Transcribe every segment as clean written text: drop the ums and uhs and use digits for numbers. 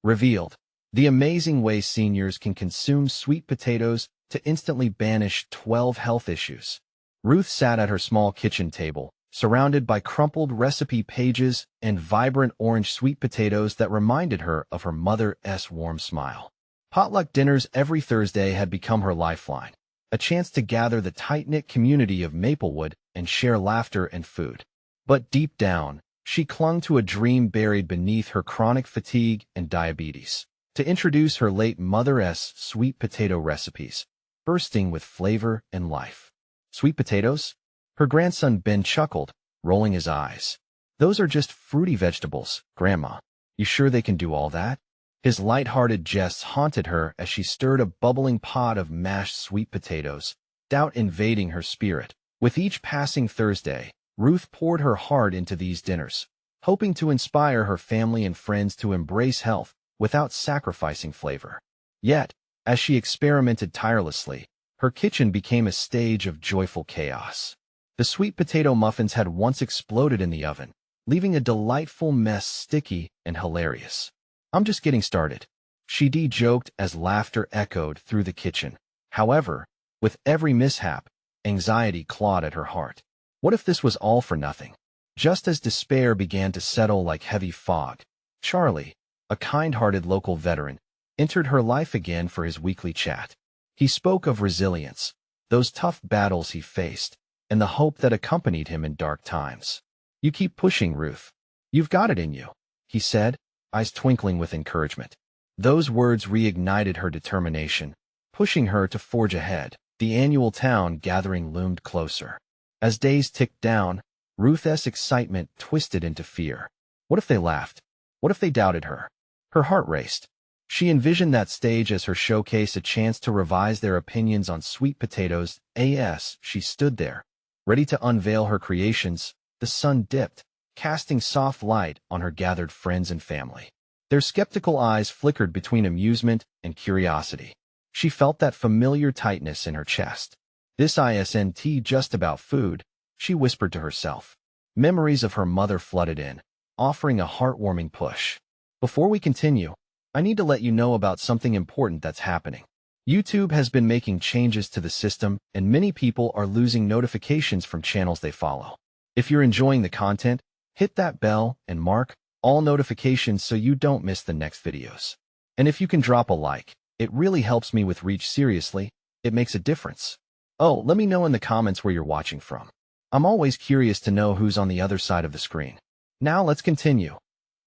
Revealed. The amazing way seniors can consume sweet potatoes to instantly banish 12 health issues. Ruth sat at her small kitchen table, surrounded by crumpled recipe pages and vibrant orange sweet potatoes that reminded her of her mother's warm smile. Potluck dinners every Thursday had become her lifeline, a chance to gather the tight-knit community of Maplewood and share laughter and food. But deep down, she clung to a dream buried beneath her chronic fatigue and diabetes: to introduce her late mother's sweet potato recipes, bursting with flavor and life. Sweet potatoes? Her grandson Ben chuckled, rolling his eyes. Those are just fruity vegetables, Grandma. You sure they can do all that? His light-hearted jests haunted her as she stirred a bubbling pot of mashed sweet potatoes, doubt invading her spirit. With each passing Thursday, Ruth poured her heart into these dinners, hoping to inspire her family and friends to embrace health without sacrificing flavor. Yet, as she experimented tirelessly, her kitchen became a stage of joyful chaos. The sweet potato muffins had once exploded in the oven, leaving a delightful mess sticky and hilarious. "I'm just getting started," she joked as laughter echoed through the kitchen. However, with every mishap, anxiety clawed at her heart. What if this was all for nothing? Just as despair began to settle like heavy fog, Charlie, a kind-hearted local veteran, entered her life again for his weekly chat. He spoke of resilience, those tough battles he faced, and the hope that accompanied him in dark times. "You keep pushing, Ruth. You've got it in you," he said, eyes twinkling with encouragement. Those words reignited her determination, pushing her to forge ahead. The annual town gathering loomed closer. As days ticked down, Ruth's excitement twisted into fear. What if they laughed? What if they doubted her? Her heart raced. She envisioned that stage as her showcase, a chance to revise their opinions on sweet potatoes. As she stood there, ready to unveil her creations, the sun dipped, casting soft light on her gathered friends and family. Their skeptical eyes flickered between amusement and curiosity. She felt that familiar tightness in her chest. "This isn't just about food," she whispered to herself. Memories of her mother flooded in, offering a heartwarming push. "Before we continue, I need to let you know about something important that's happening. YouTube has been making changes to the system, and many people are losing notifications from channels they follow. If you're enjoying the content, hit that bell and mark all notifications so you don't miss the next videos. And if you can drop a like, it really helps me with reach. Seriously, it makes a difference. Oh, let me know in the comments where you're watching from. I'm always curious to know who's on the other side of the screen. Now let's continue."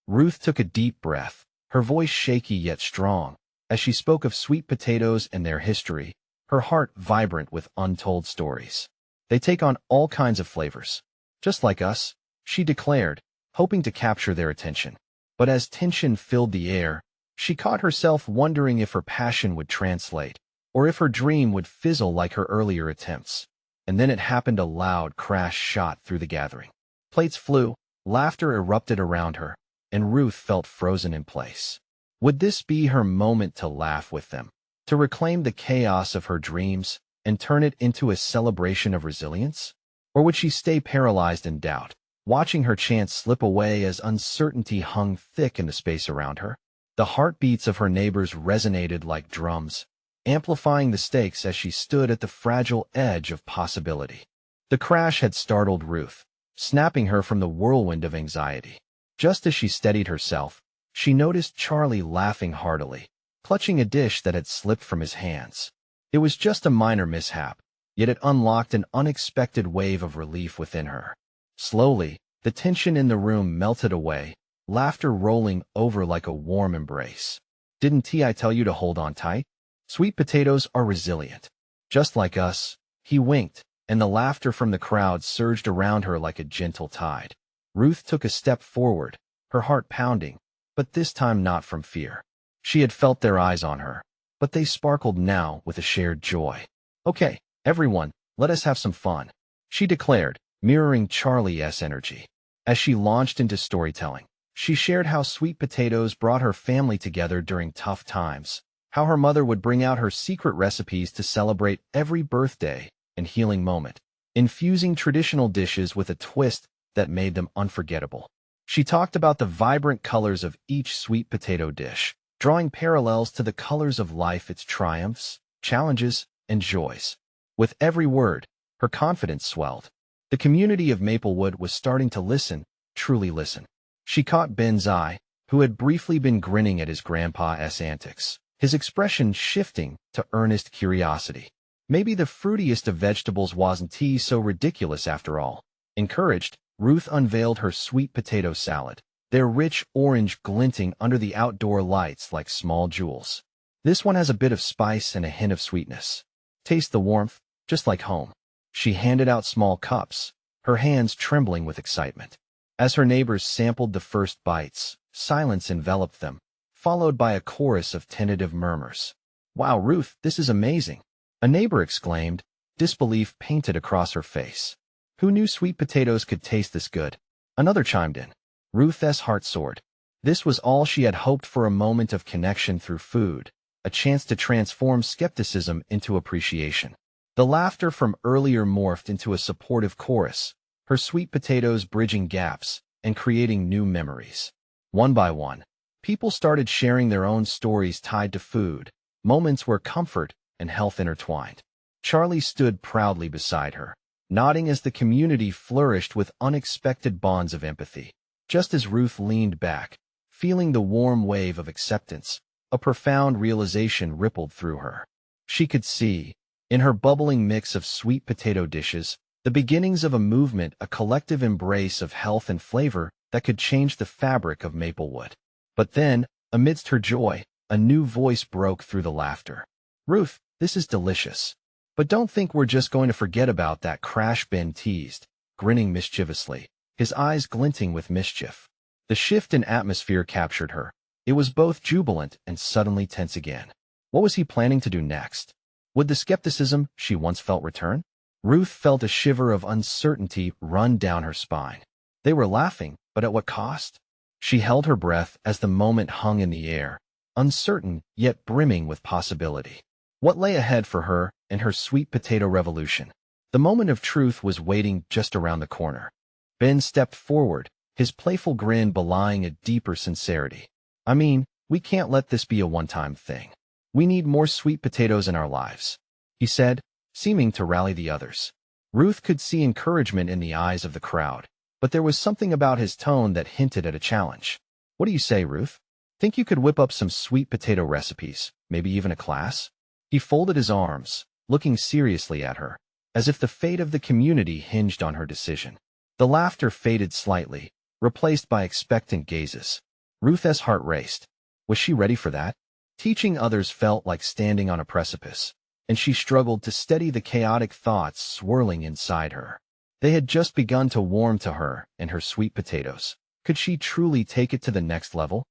Ruth took a deep breath, her voice shaky yet strong, as she spoke of sweet potatoes and their history, her heart vibrant with untold stories. "They take on all kinds of flavors, just like us," she declared, hoping to capture their attention. But as tension filled the air, she caught herself wondering if her passion would translate, or if her dream would fizzle like her earlier attempts. And then it happened. A loud crash shot through the gathering. Plates flew, laughter erupted around her, and Ruth felt frozen in place. Would this be her moment to laugh with them, to reclaim the chaos of her dreams and turn it into a celebration of resilience? Or would she stay paralyzed in doubt, watching her chance slip away as uncertainty hung thick in the space around her? The heartbeats of her neighbors resonated like drums, amplifying the stakes as she stood at the fragile edge of possibility. The crash had startled Ruth, snapping her from the whirlwind of anxiety. Just as she steadied herself, she noticed Charlie laughing heartily, clutching a dish that had slipped from his hands. It was just a minor mishap, yet it unlocked an unexpected wave of relief within her. Slowly, the tension in the room melted away, laughter rolling over like a warm embrace. "Didn't I tell you to hold on tight? Sweet potatoes are resilient. Just like us." He winked, and the laughter from the crowd surged around her like a gentle tide. Ruth took a step forward, her heart pounding, but this time not from fear. She had felt their eyes on her, but they sparkled now with a shared joy. "Okay, everyone, let us have some fun," she declared, mirroring Charlie's energy. As she launched into storytelling, she shared how sweet potatoes brought her family together during tough times, how her mother would bring out her secret recipes to celebrate every birthday and healing moment, infusing traditional dishes with a twist that made them unforgettable. She talked about the vibrant colors of each sweet potato dish, drawing parallels to the colors of life, its triumphs, challenges, and joys. With every word, her confidence swelled. The community of Maplewood was starting to listen, truly listen. She caught Ben's eye, who had briefly been grinning at his grandpa's antics, his expression shifting to earnest curiosity. Maybe the fruitiest of vegetables wasn't so ridiculous after all. Encouraged, Ruth unveiled her sweet potato salad, their rich orange glinting under the outdoor lights like small jewels. This one has a bit of spice and a hint of sweetness. Taste the warmth, just like home. She handed out small cups, her hands trembling with excitement. As her neighbors sampled the first bites, silence enveloped them, followed by a chorus of tentative murmurs. "Wow, Ruth, this is amazing!" a neighbor exclaimed, disbelief painted across her face. "Who knew sweet potatoes could taste this good?" Another chimed in. Ruth's heart soared. This was all she had hoped for, a moment of connection through food, a chance to transform skepticism into appreciation. The laughter from earlier morphed into a supportive chorus, her sweet potatoes bridging gaps and creating new memories. One by one, people started sharing their own stories tied to food, moments where comfort and health intertwined. Charlie stood proudly beside her, nodding as the community flourished with unexpected bonds of empathy. Just as Ruth leaned back, feeling the warm wave of acceptance, a profound realization rippled through her. She could see, in her bubbling mix of sweet potato dishes, the beginnings of a movement, a collective embrace of health and flavor that could change the fabric of Maplewood. But then, amidst her joy, a new voice broke through the laughter. "Ruth, this is delicious. But don't think we're just going to forget about that crash," Ben teased, grinning mischievously, his eyes glinting with mischief. The shift in atmosphere captured her. It was both jubilant and suddenly tense again. What was he planning to do next? Would the skepticism she once felt return? Ruth felt a shiver of uncertainty run down her spine. They were laughing, but at what cost? She held her breath as the moment hung in the air, uncertain yet brimming with possibility. What lay ahead for her and her sweet potato revolution? The moment of truth was waiting just around the corner. Ben stepped forward, his playful grin belying a deeper sincerity. "I mean, we can't let this be a one-time thing. We need more sweet potatoes in our lives," he said, seeming to rally the others. Ruth could see encouragement in the eyes of the crowd, but there was something about his tone that hinted at a challenge. "What do you say, Ruth? Think you could whip up some sweet potato recipes, maybe even a class?" He folded his arms, looking seriously at her, as if the fate of the community hinged on her decision. The laughter faded slightly, replaced by expectant gazes. Ruth's heart raced. Was she ready for that? Teaching others felt like standing on a precipice, and she struggled to steady the chaotic thoughts swirling inside her. They had just begun to warm to her and her sweet potatoes. Could she truly take it to the next level?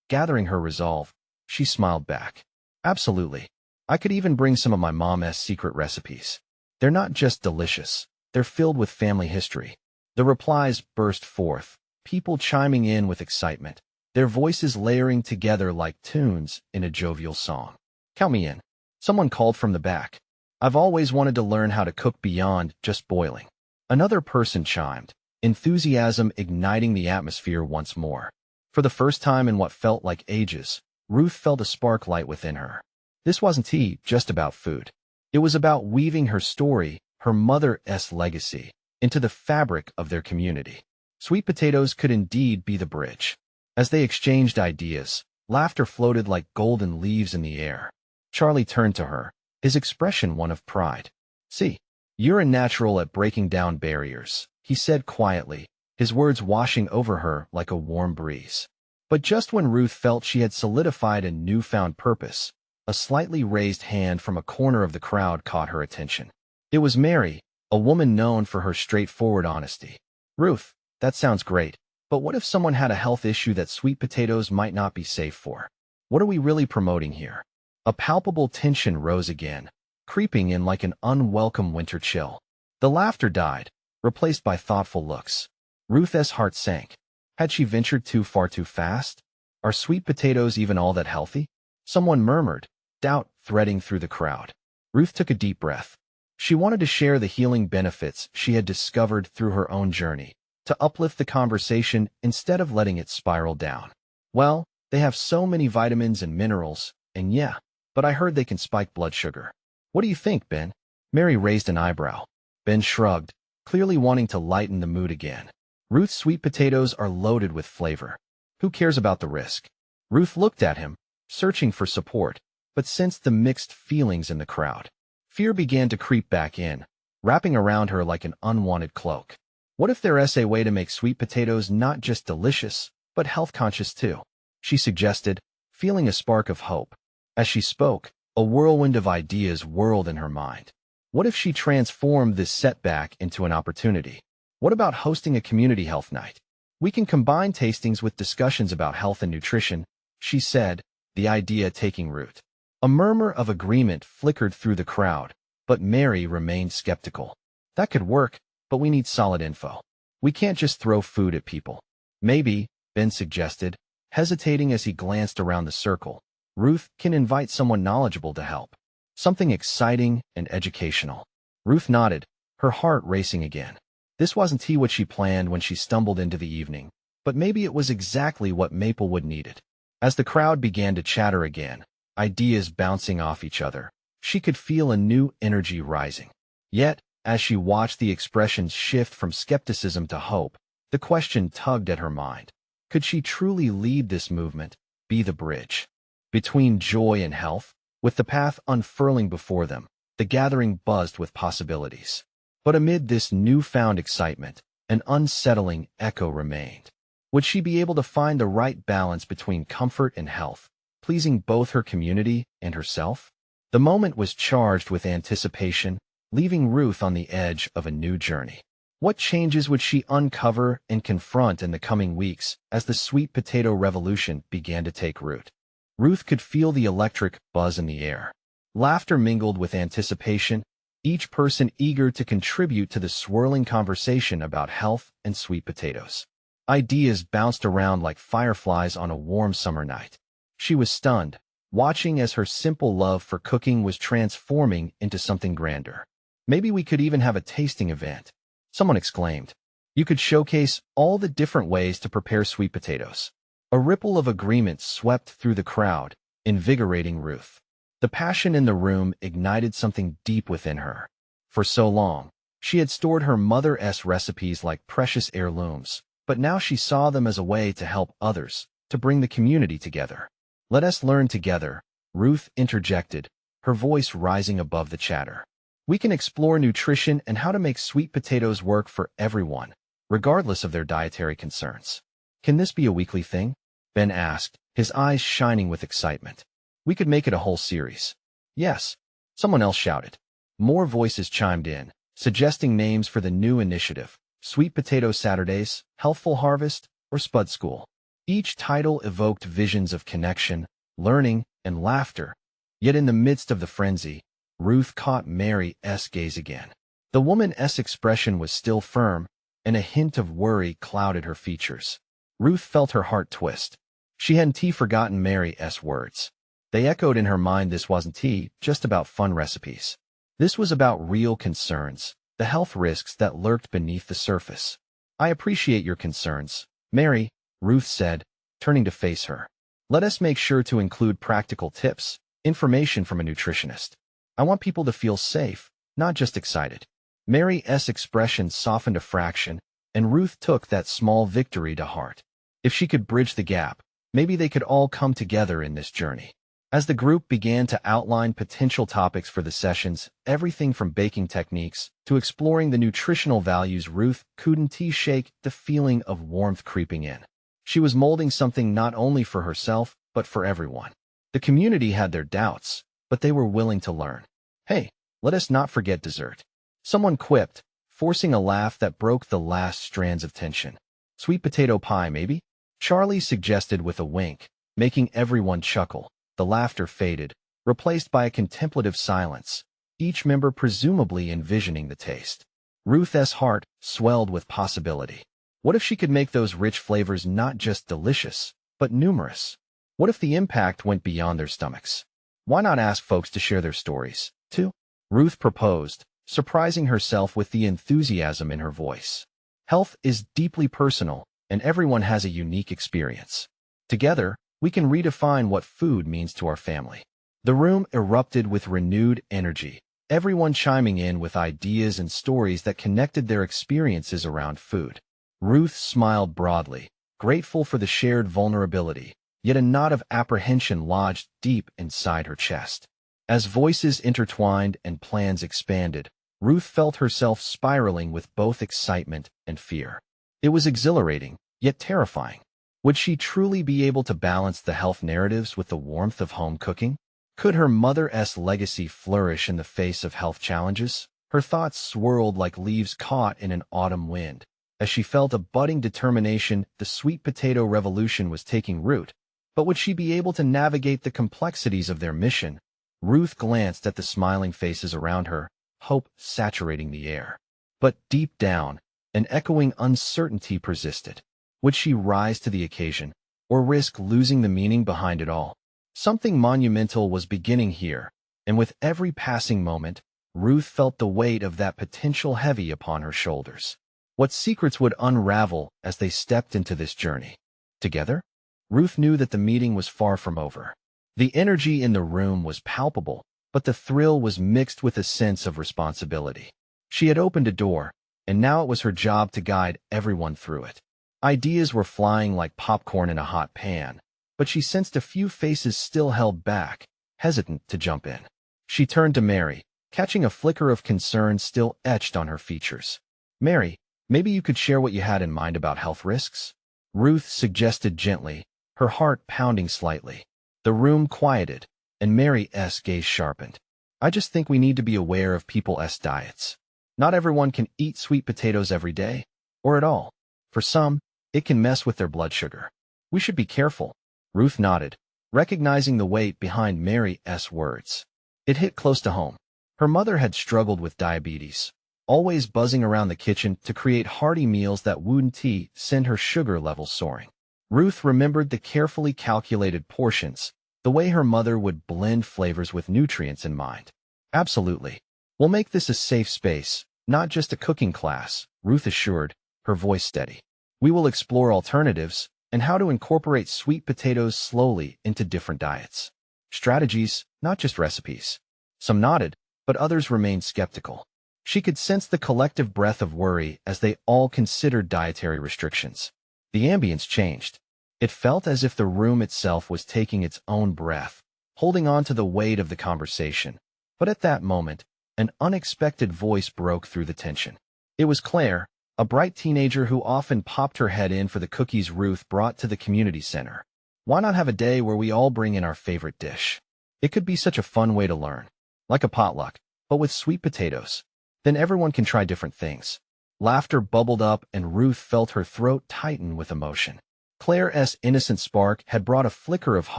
Gathering her resolve, she smiled back. "Absolutely. I could even bring some of my mom's secret recipes. They're not just delicious, they're filled with family history." The replies burst forth, people chiming in with excitement, their voices layering together like tunes in a jovial song. "Count me in," someone called from the back. "I've always wanted to learn how to cook beyond just boiling." Another person chimed, enthusiasm igniting the atmosphere once more. For the first time in what felt like ages, Ruth felt a spark light within her. This wasn't just about food. It was about weaving her story, her mother's legacy, into the fabric of their community. Sweet potatoes could indeed be the bridge. As they exchanged ideas, laughter floated like golden leaves in the air. Charlie turned to her, his expression one of pride. "See, you're a natural at breaking down barriers," he said quietly, his words washing over her like a warm breeze. But just when Ruth felt she had solidified a newfound purpose, a slightly raised hand from a corner of the crowd caught her attention. It was Mary, a woman known for her straightforward honesty. "Ruth, that sounds great, but what if someone had a health issue that sweet potatoes might not be safe for? What are we really promoting here?" A palpable tension rose again, creeping in like an unwelcome winter chill. The laughter died, replaced by thoughtful looks. Ruth's heart sank. Had she ventured too far too fast? Are sweet potatoes even all that healthy? Someone murmured, doubt threading through the crowd. Ruth took a deep breath. She wanted to share the healing benefits she had discovered through her own journey, to uplift the conversation instead of letting it spiral down. "Well, They have so many vitamins and minerals, and yeah, but I heard they can spike blood sugar. What do you think, Ben? Mary raised an eyebrow. Ben shrugged, clearly wanting to lighten the mood again. Ruth's sweet potatoes are loaded with flavor. Who cares about the risk? Ruth looked at him, searching for support, but sensed the mixed feelings in the crowd. Fear began to creep back in, wrapping around her like an unwanted cloak. What if there's a way to make sweet potatoes not just delicious, but health-conscious too? She suggested, feeling a spark of hope. As she spoke, a whirlwind of ideas whirled in her mind. What if she transformed this setback into an opportunity? What about hosting a community health night? We can combine tastings with discussions about health and nutrition, she said, the idea taking root. A murmur of agreement flickered through the crowd, but Mary remained skeptical. That could work, but we need solid info. We can't just throw food at people. Maybe, Ben suggested, hesitating as he glanced around the circle, Ruth can invite someone knowledgeable to help. Something exciting and educational. Ruth nodded, her heart racing again. This wasn't what she planned when she stumbled into the evening, but maybe it was exactly what Maplewood needed. As the crowd began to chatter again, ideas bouncing off each other, she could feel a new energy rising. Yet, as she watched the expressions shift from skepticism to hope, the question tugged at her mind. Could she truly lead this movement, be the bridge between joy and health? With the path unfurling before them, the gathering buzzed with possibilities. But amid this newfound excitement, an unsettling echo remained. Would she be able to find the right balance between comfort and health, pleasing both her community and herself? The moment was charged with anticipation, leaving Ruth on the edge of a new journey. What changes would she uncover and confront in the coming weeks as the sweet potato revolution began to take root? Ruth could feel the electric buzz in the air. Laughter mingled with anticipation, each person eager to contribute to the swirling conversation about health and sweet potatoes. Ideas bounced around like fireflies on a warm summer night. She was stunned, watching as her simple love for cooking was transforming into something grander. Maybe we could even have a tasting event, someone exclaimed. You could showcase all the different ways to prepare sweet potatoes. A ripple of agreement swept through the crowd, invigorating Ruth. The passion in the room ignited something deep within her. For so long, she had stored her mother's recipes like precious heirlooms, but now she saw them as a way to help others, to bring the community together. Let us learn together, Ruth interjected, her voice rising above the chatter. We can explore nutrition and how to make sweet potatoes work for everyone, regardless of their dietary concerns. Can this be a weekly thing? Ben asked, his eyes shining with excitement. We could make it a whole series. Yes, someone else shouted. More voices chimed in, suggesting names for the new initiative: Sweet Potato Saturdays, Healthful Harvest, or Spud School. Each title evoked visions of connection, learning, and laughter. Yet in the midst of the frenzy, Ruth caught Mary's gaze again. The woman's expression was still firm, and a hint of worry clouded her features. Ruth felt her heart twist. She hadn't forgotten Mary's words. They echoed in her mind. This wasn't just about fun recipes. This was about real concerns, the health risks that lurked beneath the surface. I appreciate your concerns, Mary, Ruth said, turning to face her. Let us make sure to include practical tips, information from a nutritionist. I want people to feel safe, not just excited. Mary's expression softened a fraction, and Ruth took that small victory to heart. If she could bridge the gap, maybe they could all come together in this journey. As the group began to outline potential topics for the sessions, everything from baking techniques to exploring the nutritional values, Ruth couldn't shake the feeling of warmth creeping in. She was molding something not only for herself, but for everyone. The community had their doubts, but they were willing to learn. Hey, let us not forget dessert. Someone quipped, forcing a laugh that broke the last strands of tension. Sweet potato pie, maybe? Charlie suggested with a wink, making everyone chuckle. The laughter faded, replaced by a contemplative silence, each member presumably envisioning the taste. Ruth's heart swelled with possibility. What if she could make those rich flavors not just delicious, but numerous? What if the impact went beyond their stomachs? Why not ask folks to share their stories, too? Ruth proposed, surprising herself with the enthusiasm in her voice. Health is deeply personal, and everyone has a unique experience. Together, we can redefine what food means to our family. The room erupted with renewed energy, everyone chiming in with ideas and stories that connected their experiences around food. Ruth smiled broadly, grateful for the shared vulnerability, yet a knot of apprehension lodged deep inside her chest. As voices intertwined and plans expanded, Ruth felt herself spiraling with both excitement and fear. It was exhilarating, yet terrifying. Would she truly be able to balance the health narratives with the warmth of home cooking? Could her mother's legacy flourish in the face of health challenges? Her thoughts swirled like leaves caught in an autumn wind. As she felt a budding determination, the sweet potato revolution was taking root. But would she be able to navigate the complexities of their mission? Ruth glanced at the smiling faces around her, hope saturating the air. But deep down, an echoing uncertainty persisted. Would she rise to the occasion, or risk losing the meaning behind it all? Something monumental was beginning here, and with every passing moment, Ruth felt the weight of that potential heavy upon her shoulders. What secrets would unravel as they stepped into this journey? Together? Ruth knew that the meeting was far from over. The energy in the room was palpable, but the thrill was mixed with a sense of responsibility. She had opened a door, and now it was her job to guide everyone through it. Ideas were flying like popcorn in a hot pan, but she sensed a few faces still held back, hesitant to jump in. She turned to Mary, catching a flicker of concern still etched on her features. "Mary, maybe you could share what you had in mind about health risks?" Ruth suggested gently, her heart pounding slightly. The room quieted, and Mary's gaze sharpened. "I just think we need to be aware of people's diets. Not everyone can eat sweet potatoes every day, or at all. For some, it can mess with their blood sugar. We should be careful." Ruth nodded, recognizing the weight behind Mary's words. It hit close to home. Her mother had struggled with diabetes, always buzzing around the kitchen to create hearty meals that wouldn't send her sugar levels soaring. Ruth remembered the carefully calculated portions, the way her mother would blend flavors with nutrients in mind. "Absolutely. We'll make this a safe space, not just a cooking class," Ruth assured, her voice steady. "We will explore alternatives and how to incorporate sweet potatoes slowly into different diets. Strategies, not just recipes." Some nodded, but others remained skeptical. She could sense the collective breath of worry as they all considered dietary restrictions. The ambience changed. It felt as if the room itself was taking its own breath, holding on to the weight of the conversation. But at that moment, an unexpected voice broke through the tension. It was Claire, a bright teenager who often popped her head in for the cookies Ruth brought to the community center. "Why not have a day where we all bring in our favorite dish? It could be such a fun way to learn. Like a potluck, but with sweet potatoes. Then everyone can try different things." Laughter bubbled up and Ruth felt her throat tighten with emotion. Claire's innocent spark had brought a flicker of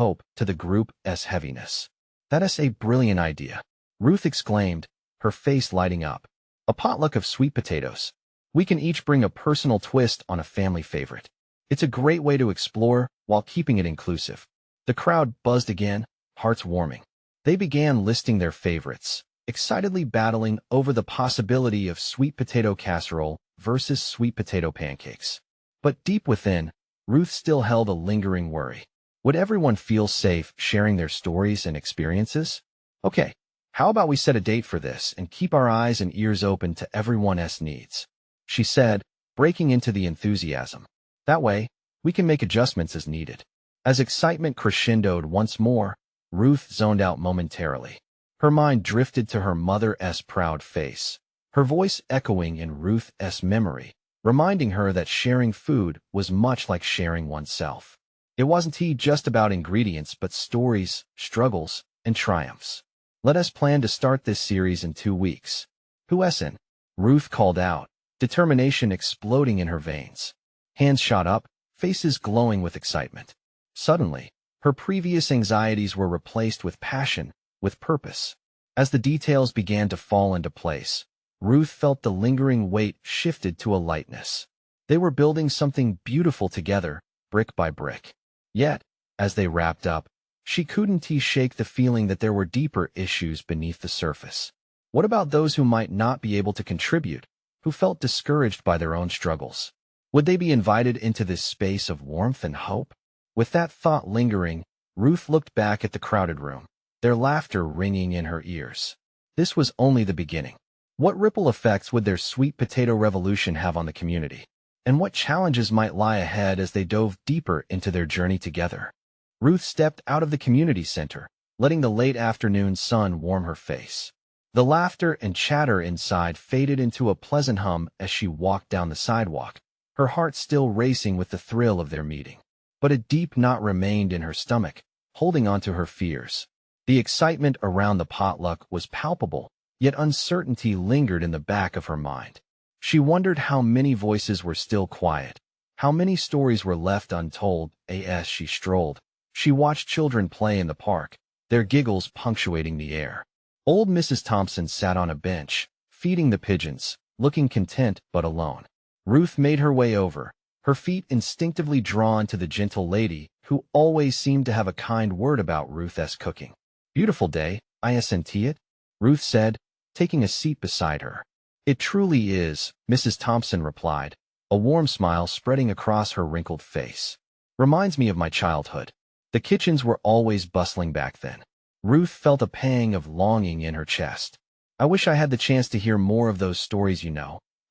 hope to the group's heaviness. "That is a brilliant idea," Ruth exclaimed, her face lighting up. "A potluck of sweet potatoes. We can each bring a personal twist on a family favorite. It's a great way to explore while keeping it inclusive." The crowd buzzed again, hearts warming. They began listing their favorites, excitedly battling over the possibility of sweet potato casserole versus sweet potato pancakes. But deep within, Ruth still held a lingering worry. Would everyone feel safe sharing their stories and experiences? "Okay, how about we set a date for this and keep our eyes and ears open to everyone's needs?" she said, breaking into the enthusiasm. "That way, we can make adjustments as needed." As excitement crescendoed once more, Ruth zoned out momentarily. Her mind drifted to her mother's proud face, her voice echoing in Ruth's memory, reminding her that sharing food was much like sharing oneself. It wasn't just about ingredients but stories, struggles, and triumphs. "Let us plan to start this series in 2 weeks. Who's in?" Ruth called out, determination exploding in her veins. Hands shot up, faces glowing with excitement. Suddenly, her previous anxieties were replaced with passion, with purpose. As the details began to fall into place, Ruth felt the lingering weight shifted to a lightness. They were building something beautiful together, brick by brick. Yet, as they wrapped up, she couldn't shake the feeling that there were deeper issues beneath the surface. What about those who might not be able to contribute, who felt discouraged by their own struggles? Would they be invited into this space of warmth and hope? With that thought lingering, Ruth looked back at the crowded room, their laughter ringing in her ears. This was only the beginning. What ripple effects would their sweet potato revolution have on the community? And what challenges might lie ahead as they dove deeper into their journey together? Ruth stepped out of the community center, letting the late afternoon sun warm her face. The laughter and chatter inside faded into a pleasant hum as she walked down the sidewalk, her heart still racing with the thrill of their meeting. But a deep knot remained in her stomach, holding on to her fears. The excitement around the potluck was palpable, yet uncertainty lingered in the back of her mind. She wondered how many voices were still quiet, how many stories were left untold. As she strolled, she watched children play in the park, their giggles punctuating the air. Old Mrs. Thompson sat on a bench, feeding the pigeons, looking content but alone. Ruth made her way over, her feet instinctively drawn to the gentle lady who always seemed to have a kind word about Ruth's cooking. "Beautiful day, isn't it?" Ruth said, taking a seat beside her. "It truly is," Mrs. Thompson replied, a warm smile spreading across her wrinkled face. "Reminds me of my childhood. The kitchens were always bustling back then." Ruth felt a pang of longing in her chest. "I wish I had the chance to hear more of those stories,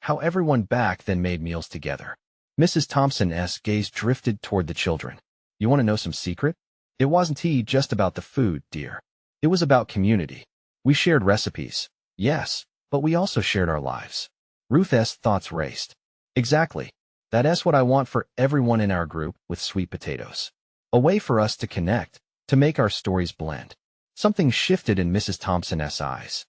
how everyone back then made meals together." Mrs. Thompson's gaze drifted toward the children. "You want to know some secret? It wasn't just about the food, dear. It was about community. We shared recipes, yes, but we also shared our lives." Ruth's thoughts raced. "Exactly. That's what I want for everyone in our group with sweet potatoes. A way for us to connect, to make our stories blend." Something shifted in Mrs. Thompson's eyes.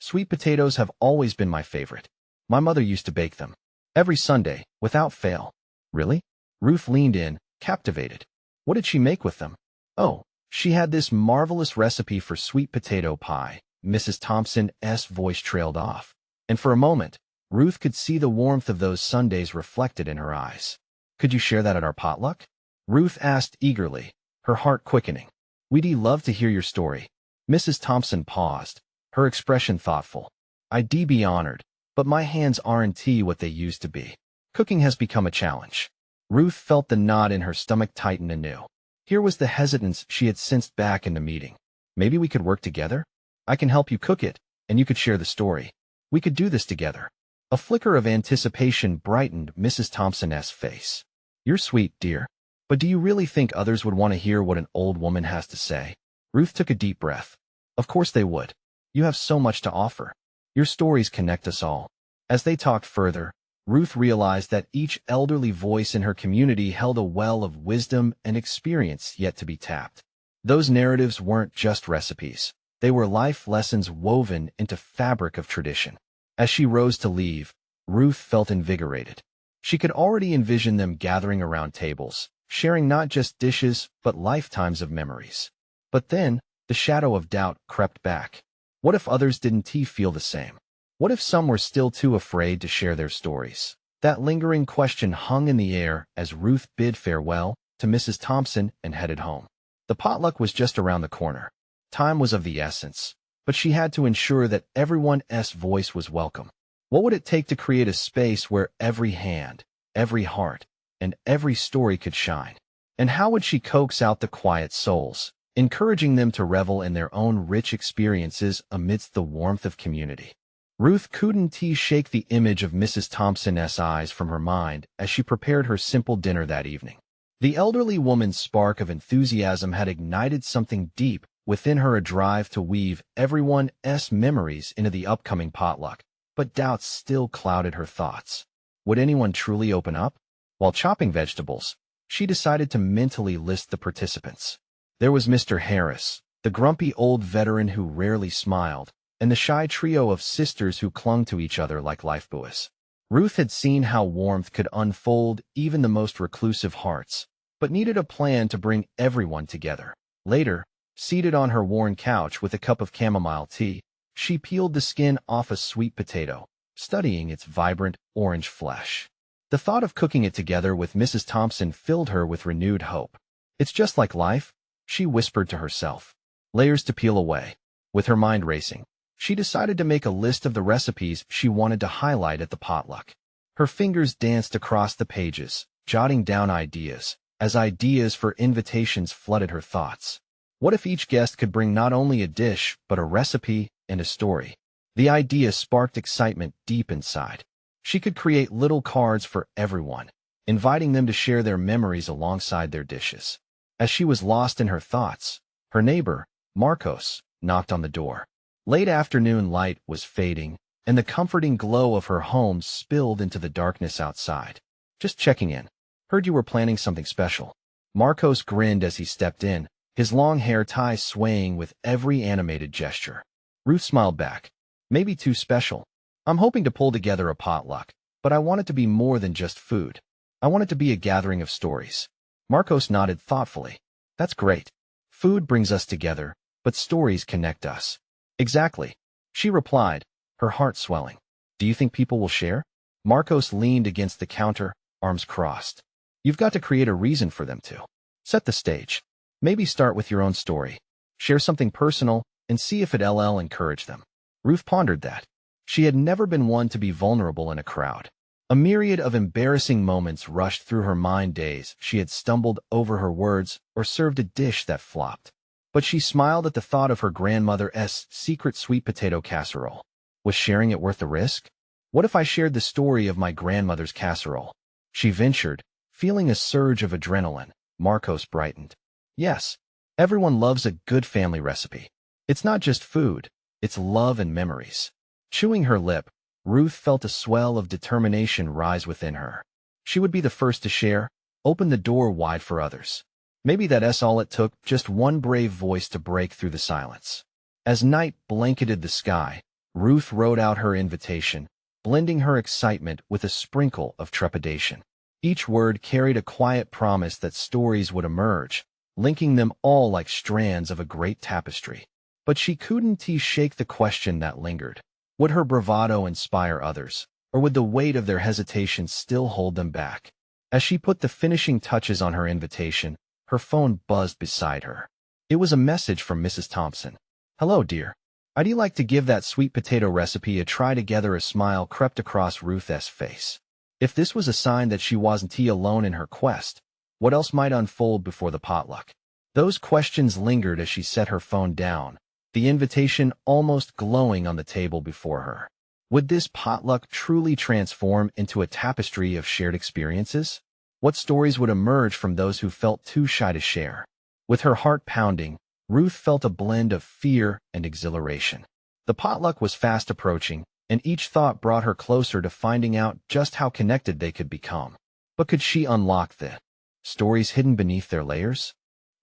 Sweet potatoes have always been my favorite. My mother used to bake them. Every Sunday, without fail." "Really?" Ruth leaned in, captivated. "What did she make with them?" "Oh, she had this marvelous recipe for sweet potato pie." Mrs. Thompson's voice trailed off, and for a moment, Ruth could see the warmth of those Sundays reflected in her eyes. "Could you share that at our potluck?" Ruth asked eagerly, her heart quickening. "We'd love to hear your story." Mrs. Thompson paused, her expression thoughtful. "I'd be honored, but my hands aren't what they used to be. Cooking has become a challenge." Ruth felt the knot in her stomach tighten anew. Here was the hesitance she had sensed back in the meeting. "Maybe we could work together? I can help you cook it, and you could share the story. We could do this together." A flicker of anticipation brightened Mrs. Thompson's face. "You're sweet, dear. But do you really think others would want to hear what an old woman has to say?" Ruth took a deep breath. "Of course they would. You have so much to offer. Your stories connect us all." As they talked further, Ruth realized that each elderly voice in her community held a well of wisdom and experience yet to be tapped. Those narratives weren't just recipes. They were life lessons woven into fabric of tradition. As she rose to leave, Ruth felt invigorated. She could already envision them gathering around tables, sharing not just dishes but lifetimes of memories. But then, the shadow of doubt crept back. What if others didn't feel the same? What if some were still too afraid to share their stories? That lingering question hung in the air as Ruth bid farewell to Mrs. Thompson and headed home. The potluck was just around the corner. Time was of the essence, but she had to ensure that everyone's voice was welcome. What would it take to create a space where every hand, every heart, and every story could shine? And how would she coax out the quiet souls, encouraging them to revel in their own rich experiences amidst the warmth of community? Ruth couldn't shake the image of Mrs. Thompson's eyes from her mind as she prepared her simple dinner that evening. The elderly woman's spark of enthusiasm had ignited something deep within her, a drive to weave everyone's memories into the upcoming potluck. But doubts still clouded her thoughts. Would anyone truly open up? While chopping vegetables, she decided to mentally list the participants. There was Mr. Harris, the grumpy old veteran who rarely smiled, and the shy trio of sisters who clung to each other like lifebuoys. Ruth had seen how warmth could unfold even the most reclusive hearts, but needed a plan to bring everyone together. Later, seated on her worn couch with a cup of chamomile tea, she peeled the skin off a sweet potato, studying its vibrant orange flesh. The thought of cooking it together with Mrs. Thompson filled her with renewed hope. "It's just like life," she whispered to herself. Layers to peel away. With her mind racing, she decided to make a list of the recipes she wanted to highlight at the potluck. Her fingers danced across the pages, jotting down ideas, as ideas for invitations flooded her thoughts. What if each guest could bring not only a dish, but a recipe and a story? The idea sparked excitement deep inside. She could create little cards for everyone, inviting them to share their memories alongside their dishes. As she was lost in her thoughts, her neighbor, Marcos, knocked on the door. Late afternoon light was fading, and the comforting glow of her home spilled into the darkness outside. Just checking in. Heard you were planning something special. Marcos grinned as he stepped in, his long hair ties swaying with every animated gesture. Ruth smiled back. Maybe too special. I'm hoping to pull together a potluck, but I want it to be more than just food. I want it to be a gathering of stories. Marcos nodded thoughtfully. That's great. Food brings us together, but stories connect us. Exactly. She replied, her heart swelling. Do you think people will share? Marcos leaned against the counter, arms crossed. You've got to create a reason for them to. Set the stage. Maybe start with your own story. Share something personal and see if it'll encourage them. Ruth pondered that. She had never been one to be vulnerable in a crowd. A myriad of embarrassing moments rushed through her mind, days she had stumbled over her words or served a dish that flopped. But she smiled at the thought of her grandmother's secret sweet potato casserole. Was sharing it worth the risk? What if I shared the story of my grandmother's casserole? She ventured, feeling a surge of adrenaline. Marcos brightened. Yes, everyone loves a good family recipe. It's not just food, it's love and memories. Chewing her lip, Ruth felt a swell of determination rise within her. She would be the first to share, open the door wide for others. Maybe that's all it took, just one brave voice to break through the silence. As night blanketed the sky, Ruth wrote out her invitation, blending her excitement with a sprinkle of trepidation. Each word carried a quiet promise that stories would emerge, linking them all like strands of a great tapestry. But she couldn't shake the question that lingered. Would her bravado inspire others, or would the weight of their hesitation still hold them back? As she put the finishing touches on her invitation, her phone buzzed beside her. It was a message from Mrs. Thompson. Hello, dear. I'd like to give that sweet potato recipe a try. Together a smile crept across Ruth's face. If this was a sign that she wasn't alone in her quest, what else might unfold before the potluck? Those questions lingered as she set her phone down, the invitation almost glowing on the table before her. Would this potluck truly transform into a tapestry of shared experiences? What stories would emerge from those who felt too shy to share? With her heart pounding, Ruth felt a blend of fear and exhilaration. The potluck was fast approaching, and each thought brought her closer to finding out just how connected they could become. But could she unlock the stories hidden beneath their layers?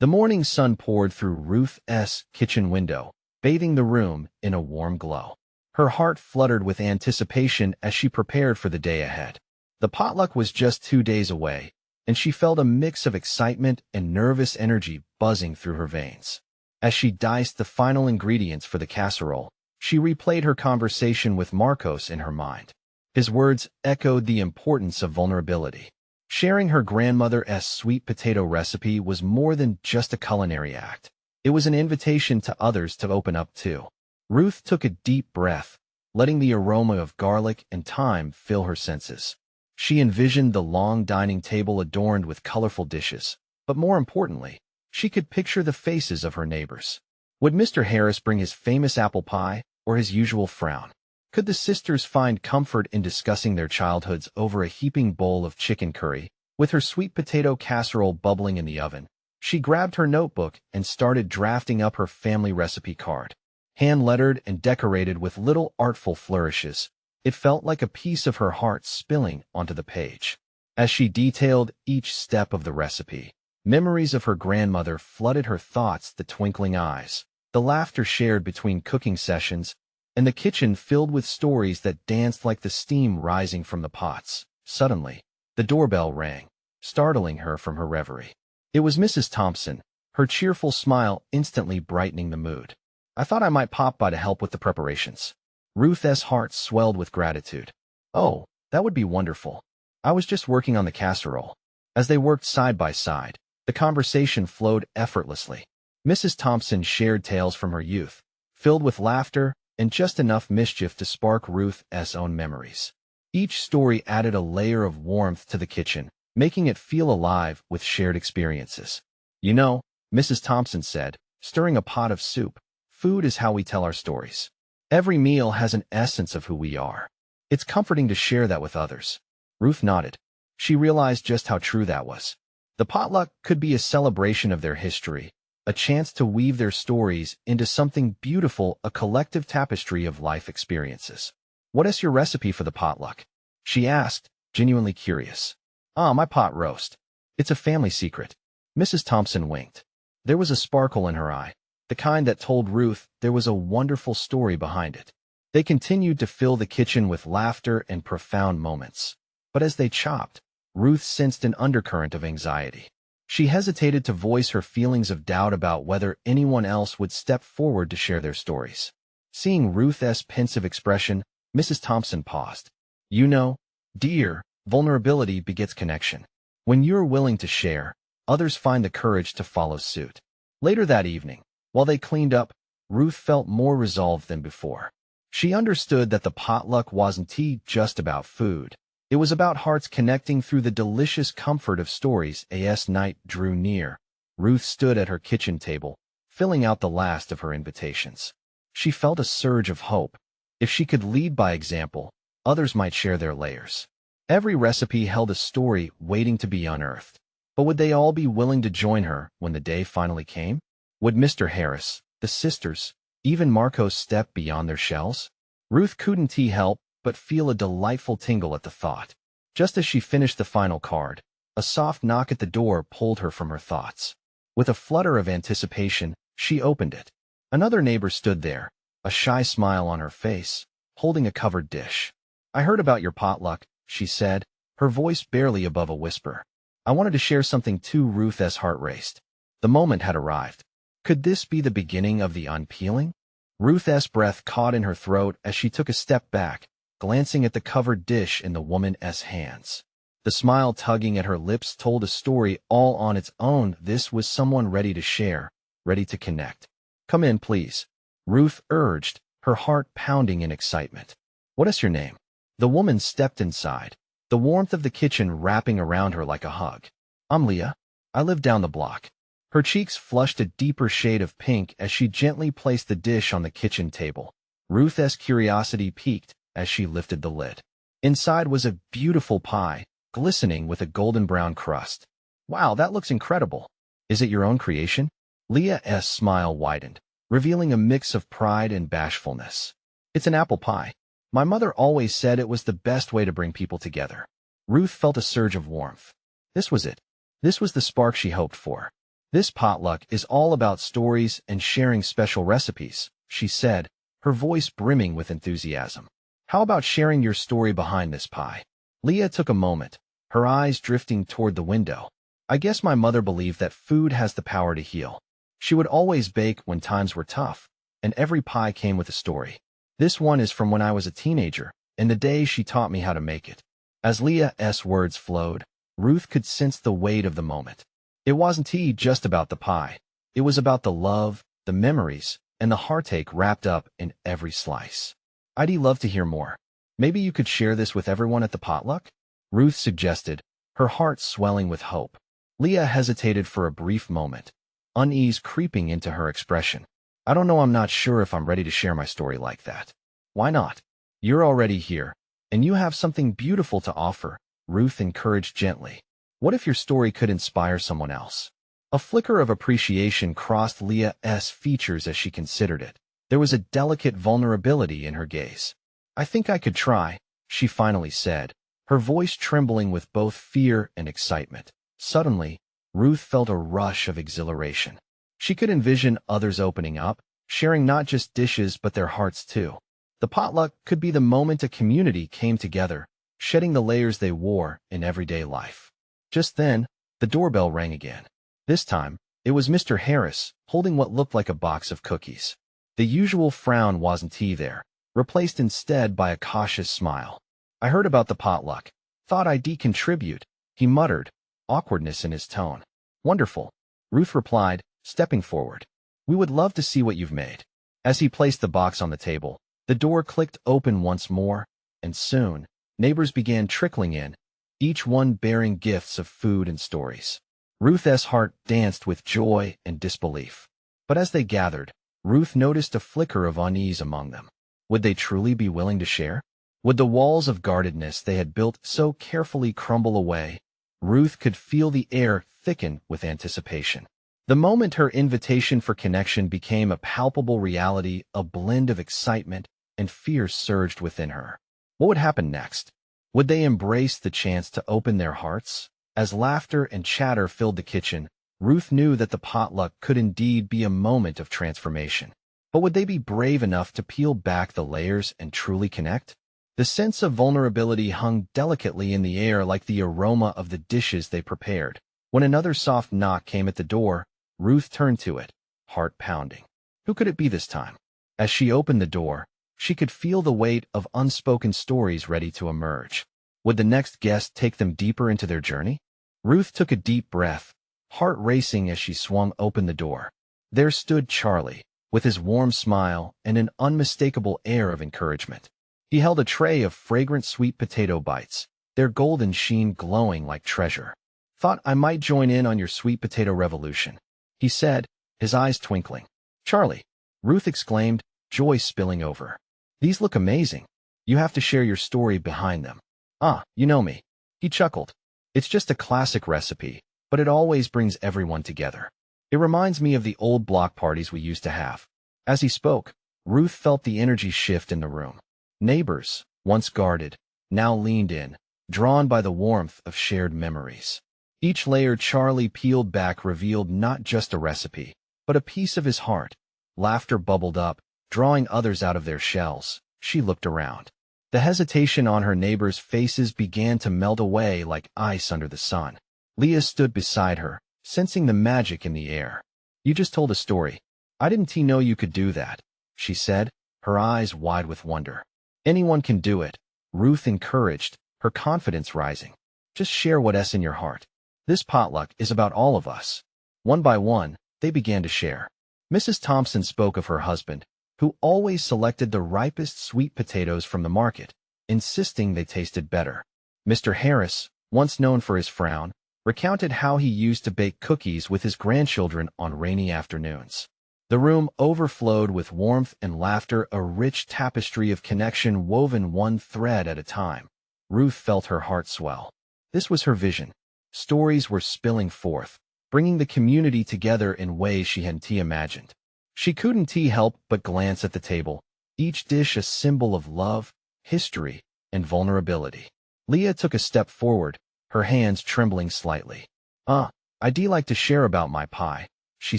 The morning sun poured through Ruth's kitchen window, bathing the room in a warm glow. Her heart fluttered with anticipation as she prepared for the day ahead. The potluck was just 2 days away, and she felt a mix of excitement and nervous energy buzzing through her veins. As she diced the final ingredients for the casserole, she replayed her conversation with Marcos in her mind. His words echoed the importance of vulnerability. Sharing her grandmother's sweet potato recipe was more than just a culinary act. It was an invitation to others to open up too. Ruth took a deep breath, letting the aroma of garlic and thyme fill her senses. She envisioned the long dining table adorned with colorful dishes, but more importantly, she could picture the faces of her neighbors. Would Mr. Harris bring his famous apple pie or his usual frown? Could the sisters find comfort in discussing their childhoods over a heaping bowl of chicken curry? With her sweet potato casserole bubbling in the oven, she grabbed her notebook and started drafting up her family recipe card. Hand-lettered and decorated with little artful flourishes, it felt like a piece of her heart spilling onto the page. As she detailed each step of the recipe, memories of her grandmother flooded her thoughts, the twinkling eyes, the laughter shared between cooking sessions, and the kitchen filled with stories that danced like the steam rising from the pots. Suddenly, the doorbell rang, startling her from her reverie. It was Mrs. Thompson, her cheerful smile instantly brightening the mood. I thought I might pop by to help with the preparations. Ruth's heart swelled with gratitude. Oh, that would be wonderful. I was just working on the casserole. As they worked side by side, the conversation flowed effortlessly. Mrs. Thompson shared tales from her youth, filled with laughter and just enough mischief to spark Ruth's own memories. Each story added a layer of warmth to the kitchen, making it feel alive with shared experiences. You know, Mrs. Thompson said, stirring a pot of soup, food is how we tell our stories. Every meal has an essence of who we are. It's comforting to share that with others. Ruth nodded. She realized just how true that was. The potluck could be a celebration of their history, a chance to weave their stories into something beautiful, a collective tapestry of life experiences. "What is your recipe for the potluck?" she asked, genuinely curious. My pot roast. It's a family secret." Mrs. Thompson winked. There was a sparkle in her eye, the kind that told Ruth there was a wonderful story behind it. They continued to fill the kitchen with laughter and profound moments. But as they chopped, Ruth sensed an undercurrent of anxiety. She hesitated to voice her feelings of doubt about whether anyone else would step forward to share their stories. Seeing Ruth's pensive expression, Mrs. Thompson paused. "You know, dear, vulnerability begets connection. When you're willing to share, others find the courage to follow suit." Later that evening, while they cleaned up, Ruth felt more resolved than before. She understood that the potluck wasn't just about food. It was about hearts connecting through the delicious comfort of stories. As night drew near, Ruth stood at her kitchen table, filling out the last of her invitations. She felt a surge of hope. If she could lead by example, others might share their layers. Every recipe held a story waiting to be unearthed. But would they all be willing to join her when the day finally came? Would Mr. Harris, the sisters, even Marcos step beyond their shells? Ruth couldn't help but feel a delightful tingle at the thought. Just as she finished the final card, a soft knock at the door pulled her from her thoughts. With a flutter of anticipation, she opened it. Another neighbor stood there, a shy smile on her face, holding a covered dish. "I heard about your potluck," she said, her voice barely above a whisper. "I wanted to share something too." Ruth's heart raced. The moment had arrived. Could this be the beginning of the unpeeling? Ruth's breath caught in her throat as she took a step back, glancing at the covered dish in the woman's hands. The smile tugging at her lips told a story all on its own. This was someone ready to share, ready to connect. "Come in, please," Ruth urged, her heart pounding in excitement. "What is your name?" The woman stepped inside, the warmth of the kitchen wrapping around her like a hug. "I'm Leah. I live down the block." Her cheeks flushed a deeper shade of pink as she gently placed the dish on the kitchen table. Ruth's curiosity piqued as she lifted the lid. Inside was a beautiful pie, glistening with a golden brown crust. "Wow, that looks incredible. Is it your own creation?" Leah's smile widened, revealing a mix of pride and bashfulness. "It's an apple pie. My mother always said it was the best way to bring people together." Ruth felt a surge of warmth. This was it. This was the spark she hoped for. "This potluck is all about stories and sharing special recipes," she said, her voice brimming with enthusiasm. "How about sharing your story behind this pie?" Leah took a moment, her eyes drifting toward the window. "I guess my mother believed that food has the power to heal. She would always bake when times were tough, and every pie came with a story. This one is from when I was a teenager, and the day she taught me how to make it." As Leah's words flowed, Ruth could sense the weight of the moment. It wasn't just about the pie. It was about the love, the memories, and the heartache wrapped up in every slice. "I'd love to hear more. Maybe you could share this with everyone at the potluck?" Ruth suggested, her heart swelling with hope. Leah hesitated for a brief moment, unease creeping into her expression. "I don't know, I'm not sure if I'm ready to share my story like that." "Why not? You're already here, and you have something beautiful to offer," Ruth encouraged gently. "What if your story could inspire someone else?" A flicker of appreciation crossed Leah's features as she considered it. There was a delicate vulnerability in her gaze. "I think I could try," she finally said, her voice trembling with both fear and excitement. Suddenly, Ruth felt a rush of exhilaration. She could envision others opening up, sharing not just dishes but their hearts too. The potluck could be the moment a community came together, shedding the layers they wore in everyday life. Just then, the doorbell rang again. This time, it was Mr. Harris, holding what looked like a box of cookies. The usual frown wasn't there, replaced instead by a cautious smile. "I heard about the potluck. Thought I'd contribute," he muttered, awkwardness in his tone. "Wonderful," Ruth replied, stepping forward. "We would love to see what you've made." As he placed the box on the table, the door clicked open once more, and soon, neighbors began trickling in, each one bearing gifts of food and stories. Ruth's heart danced with joy and disbelief. But as they gathered, Ruth noticed a flicker of unease among them. Would they truly be willing to share? Would the walls of guardedness they had built so carefully crumble away? Ruth could feel the air thicken with anticipation. The moment her invitation for connection became a palpable reality, a blend of excitement and fear surged within her. What would happen next? Would they embrace the chance to open their hearts? As laughter and chatter filled the kitchen, Ruth knew that the potluck could indeed be a moment of transformation. But would they be brave enough to peel back the layers and truly connect? The sense of vulnerability hung delicately in the air like the aroma of the dishes they prepared. When another soft knock came at the door, Ruth turned to it, heart pounding. Who could it be this time? As she opened the door, she could feel the weight of unspoken stories ready to emerge. Would the next guest take them deeper into their journey? Ruth took a deep breath, heart racing as she swung open the door. There stood Charlie, with his warm smile and an unmistakable air of encouragement. He held a tray of fragrant sweet potato bites, their golden sheen glowing like treasure. "Thought I might join in on your sweet potato revolution," he said, his eyes twinkling. "Charlie," Ruth exclaimed, joy spilling over. "These look amazing. You have to share your story behind them." "Ah, you know me," he chuckled. "It's just a classic recipe, but it always brings everyone together. It reminds me of the old block parties we used to have." As he spoke, Ruth felt the energy shift in the room. Neighbors, once guarded, now leaned in, drawn by the warmth of shared memories. Each layer Charlie peeled back revealed not just a recipe, but a piece of his heart. Laughter bubbled up, drawing others out of their shells. She looked around. The hesitation on her neighbors' faces began to melt away like ice under the sun. Leah stood beside her, sensing the magic in the air. "You just told a story. I didn't know you could do that," she said, her eyes wide with wonder. "Anyone can do it," Ruth encouraged, her confidence rising. "Just share what's in your heart. This potluck is about all of us." One by one, they began to share. Mrs. Thompson spoke of her husband, who always selected the ripest sweet potatoes from the market, insisting they tasted better. Mr. Harris, once known for his frown, recounted how he used to bake cookies with his grandchildren on rainy afternoons. The room overflowed with warmth and laughter, a rich tapestry of connection woven one thread at a time. Ruth felt her heart swell. This was her vision. Stories were spilling forth, bringing the community together in ways she hadn't imagined. She couldn't help but glance at the table, each dish a symbol of love, history, and vulnerability. Leah took a step forward, her hands trembling slightly. "I'd like to share about my pie," she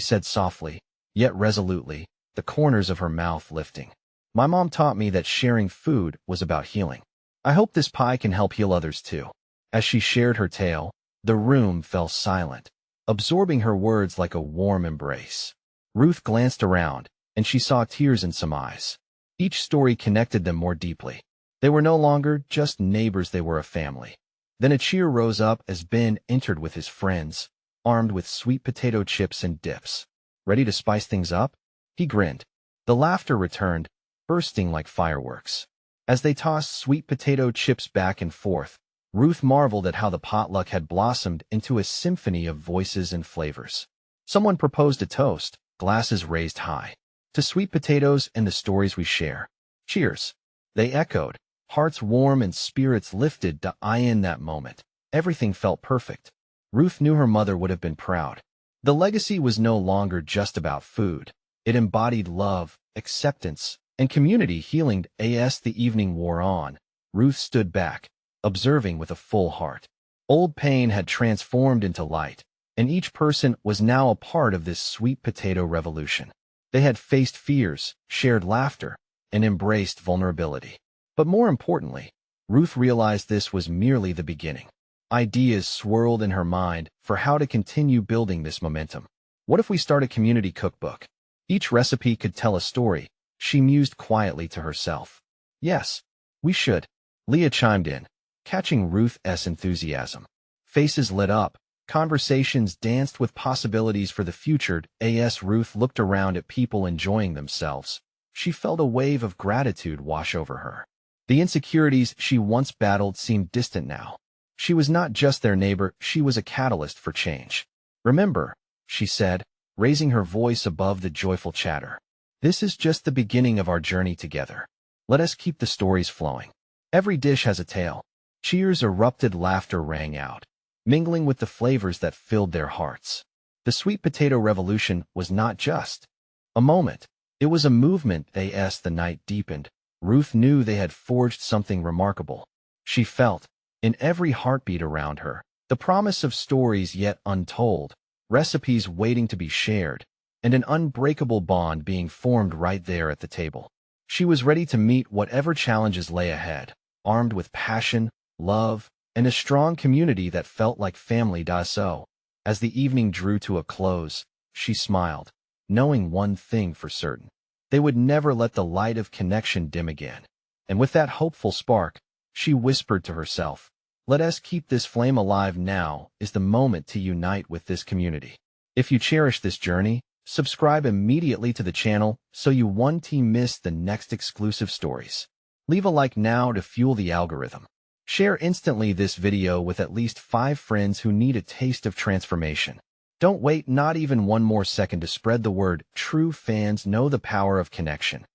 said softly, yet resolutely, the corners of her mouth lifting. "My mom taught me that sharing food was about healing. I hope this pie can help heal others too." As she shared her tale, the room fell silent, absorbing her words like a warm embrace. Ruth glanced around, and she saw tears in some eyes. Each story connected them more deeply. They were no longer just neighbors, they were a family. Then a cheer rose up as Ben entered with his friends, armed with sweet potato chips and dips. "Ready to spice things up?" He grinned. The laughter returned, bursting like fireworks. As they tossed sweet potato chips back and forth, Ruth marveled at how the potluck had blossomed into a symphony of voices and flavors. Someone proposed a toast, glasses raised high. "To sweet potatoes and the stories we share." "Cheers," they echoed, hearts warm and spirits lifted. In that moment, everything felt perfect. Ruth knew her mother would have been proud. The legacy was no longer just about food. It embodied love, acceptance, and community healing. As the evening wore on, Ruth stood back, observing with a full heart. Old pain had transformed into light, and each person was now a part of this sweet potato revolution. They had faced fears, shared laughter, and embraced vulnerability. But more importantly, Ruth realized this was merely the beginning. Ideas swirled in her mind for how to continue building this momentum. What if we start a community cookbook? Each recipe could tell a story, she mused quietly to herself. "Yes, we should," Leah chimed in, catching Ruth's enthusiasm. Faces lit up, conversations danced with possibilities for the future. As Ruth looked around at people enjoying themselves, she felt a wave of gratitude wash over her. The insecurities she once battled seemed distant now. She was not just their neighbor, she was a catalyst for change. Remember, she said, raising her voice above the joyful chatter. This is just the beginning of our journey together. Let us keep the stories flowing. Every dish has a tale. Cheers erupted, laughter rang out, mingling with the flavors that filled their hearts. The sweet potato revolution was not just a moment. It was a movement. As the night deepened, Ruth knew they had forged something remarkable. She felt, in every heartbeat around her, the promise of stories yet untold, recipes waiting to be shared, and an unbreakable bond being formed right there at the table. She was ready to meet whatever challenges lay ahead, armed with passion, love, and a strong community that felt like family. So, as the evening drew to a close, she smiled, knowing one thing for certain. They would never let the light of connection dim again. And with that hopeful spark, she whispered to herself, "Let us keep this flame alive. Now is the moment to unite with this community." If you cherish this journey, subscribe immediately to the channel so you won't miss the next exclusive stories. Leave a like now to fuel the algorithm. Share instantly this video with at least 5 friends who need a taste of transformation. Don't wait not even one more second to spread the word. True fans know the power of connection.